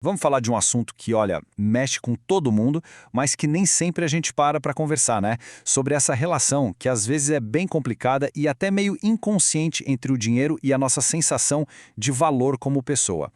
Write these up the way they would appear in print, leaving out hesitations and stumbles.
Vamos falar de um assunto que, olha, mexe com todo mundo, mas que nem sempre a gente para conversar, né? Sobre essa relação que às vezes é bem complicada e até meio inconsciente entre o dinheiro e a nossa sensação de valor como pessoa.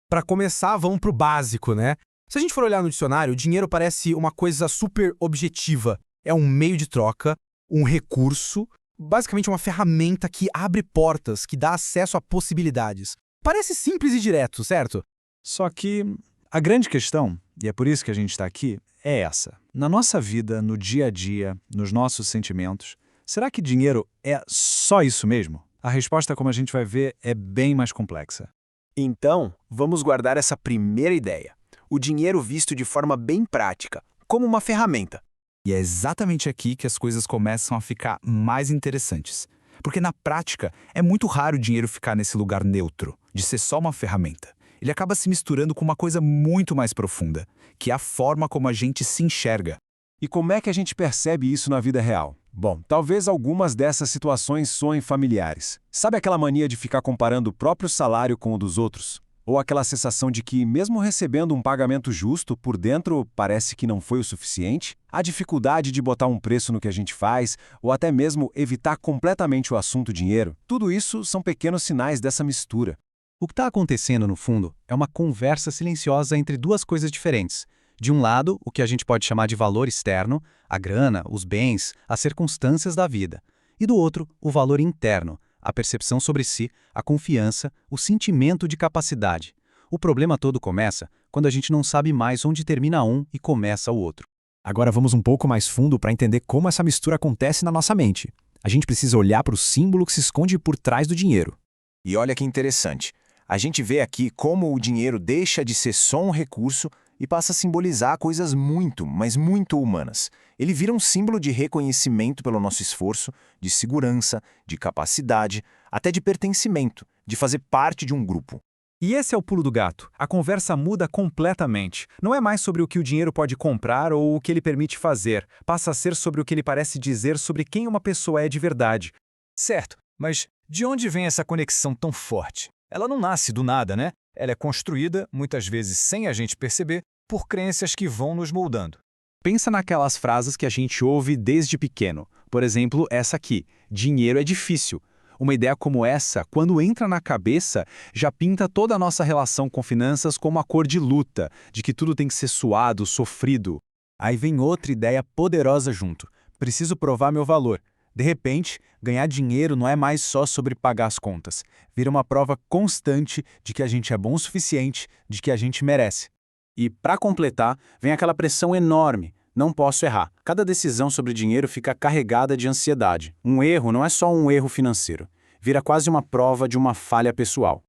Para começar, vamos pro básico, né? Se a gente for olhar no dicionário, o dinheiro parece uma coisa super objetiva. É um meio de troca, um recurso, basicamente uma ferramenta que abre portas, que dá acesso a possibilidades. Parece simples e direto, certo? Só que a grande questão, e é por isso que a gente está aqui, é essa. Na nossa vida, no dia a dia, nos nossos sentimentos, será que dinheiro é só isso mesmo? A resposta, como a gente vai ver, é bem mais complexa. Então, vamos guardar essa primeira ideia. O dinheiro visto de forma bem prática, como uma ferramenta. E é exatamente aqui que as coisas começam a ficar mais interessantes. Porque na prática, é muito raro o dinheiro ficar nesse lugar neutro, de ser só uma ferramenta. Ele acaba se misturando com uma coisa muito mais profunda, que é a forma como a gente se enxerga. E como é que a gente percebe isso na vida real? Bom, talvez algumas dessas situações soem familiares. Sabe aquela mania de ficar comparando o próprio salário com o dos outros? Ou aquela sensação de que, mesmo recebendo um pagamento justo, por dentro parece que não foi o suficiente? A dificuldade de botar um preço no que a gente faz, ou até mesmo evitar completamente o assunto dinheiro, tudo isso são pequenos sinais dessa mistura. O que está acontecendo, no fundo, é uma conversa silenciosa entre duas coisas diferentes. De um lado, o que a gente pode chamar de valor externo, a grana, os bens, as circunstâncias da vida. E do outro, o valor interno, a percepção sobre si, a confiança, o sentimento de capacidade. O problema todo começa quando a gente não sabe mais onde termina um e começa o outro. Agora vamos um pouco mais fundo para entender como essa mistura acontece na nossa mente. A gente precisa olhar para o símbolo que se esconde por trás do dinheiro. E olha que interessante. A gente vê aqui como o dinheiro deixa de ser só um recurso e passa a simbolizar coisas muito, mas muito humanas. Ele vira um símbolo de reconhecimento pelo nosso esforço, de segurança, de capacidade, até de pertencimento, de fazer parte de um grupo. E esse é o pulo do gato. A conversa muda completamente. Não é mais sobre o que o dinheiro pode comprar ou o que ele permite fazer. Passa a ser sobre o que ele parece dizer sobre quem uma pessoa é de verdade. Certo, mas de onde vem essa conexão tão forte? Ela não nasce do nada, né? Ela é construída, muitas vezes sem a gente perceber, por crenças que vão nos moldando. Pensa naquelas frases que a gente ouve desde pequeno. Por exemplo, essa aqui: dinheiro é difícil. Uma ideia como essa, quando entra na cabeça, já pinta toda a nossa relação com finanças como a cor de luta, de que tudo tem que ser suado, sofrido. Aí vem outra ideia poderosa junto: preciso provar meu valor. De repente, ganhar dinheiro não é mais só sobre pagar as contas. Vira uma prova constante de que a gente é bom o suficiente, de que a gente merece. E, para completar, vem aquela pressão enorme. Não posso errar. Cada decisão sobre dinheiro fica carregada de ansiedade. Um erro não é só um erro financeiro. Vira quase uma prova de uma falha pessoal.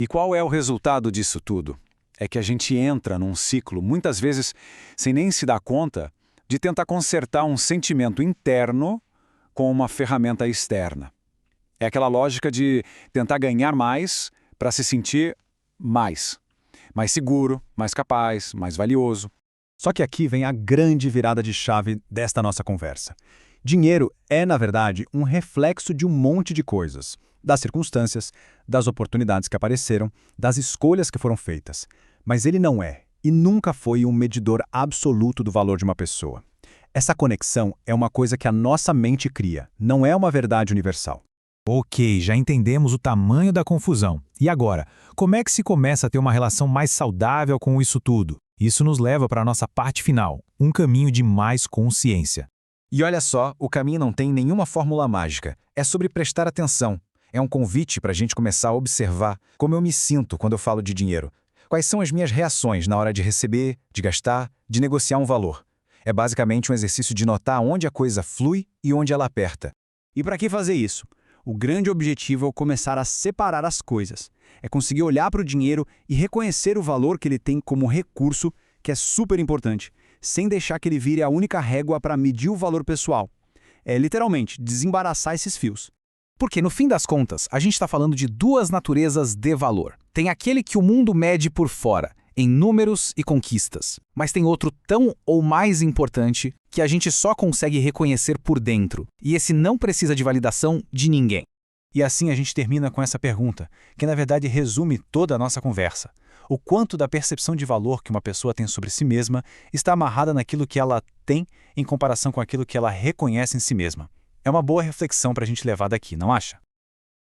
E qual é o resultado disso tudo? É que a gente entra num ciclo, muitas vezes sem nem se dar conta, de tentar consertar um sentimento interno com uma ferramenta externa. É aquela lógica de tentar ganhar mais para se sentir mais seguro, mais capaz, mais valioso. Só que aqui vem a grande virada de chave desta nossa conversa. Dinheiro é, na verdade, um reflexo de um monte de coisas. Das circunstâncias, das oportunidades que apareceram, das escolhas que foram feitas. Mas ele não é, e nunca foi, um medidor absoluto do valor de uma pessoa. Essa conexão é uma coisa que a nossa mente cria, não é uma verdade universal. Ok, já entendemos o tamanho da confusão. E agora, como é que se começa a ter uma relação mais saudável com isso tudo? Isso nos leva para a nossa parte final, um caminho de mais consciência. E olha só, o caminho não tem nenhuma fórmula mágica. É sobre prestar atenção. É um convite para a gente começar a observar como eu me sinto quando eu falo de dinheiro. Quais são as minhas reações na hora de receber, de gastar, de negociar um valor. É basicamente um exercício de notar onde a coisa flui e onde ela aperta. E para que fazer isso? O grande objetivo é começar a separar as coisas. É conseguir olhar para o dinheiro e reconhecer o valor que ele tem como recurso, que é super importante, sem deixar que ele vire a única régua para medir o valor pessoal. É literalmente desembaraçar esses fios. Porque, no fim das contas, a gente está falando de duas naturezas de valor. Tem aquele que o mundo mede por fora, em números e conquistas. Mas tem outro tão ou mais importante que a gente só consegue reconhecer por dentro. E esse não precisa de validação de ninguém. E assim a gente termina com essa pergunta, que na verdade resume toda a nossa conversa. o quanto da percepção de valor que uma pessoa tem sobre si mesma está amarrada naquilo que ela tem em comparação com aquilo que ela reconhece em si mesma. É uma boa reflexão para a gente levar daqui, não acha?